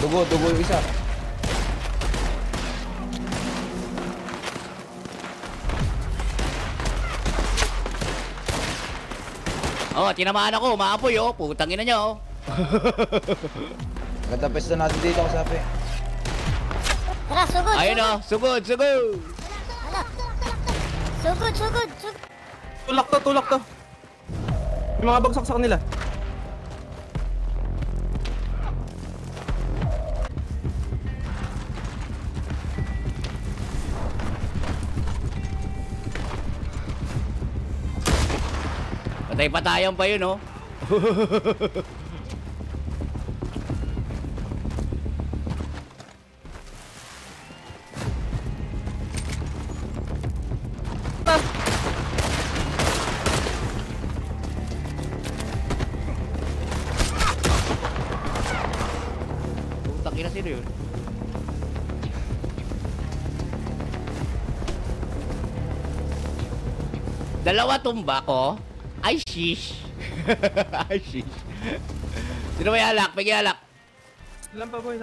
Dugo yung isa. Oh, tinamaan ako, maapoy oh. Putang ina nyo oh. Ganda pesta natin dito kasapi. Tara, sugod! Ayun oh, sugod! Hala! Sugod! Tulak to. Yung mga bagsak sa kanila. Patay-patayan pa yun oh. Putang ina, sino yun? Dalawa tumba ko. Ay, shish. Ay, shish. Sino may alak? May alak. Ilan pa boy?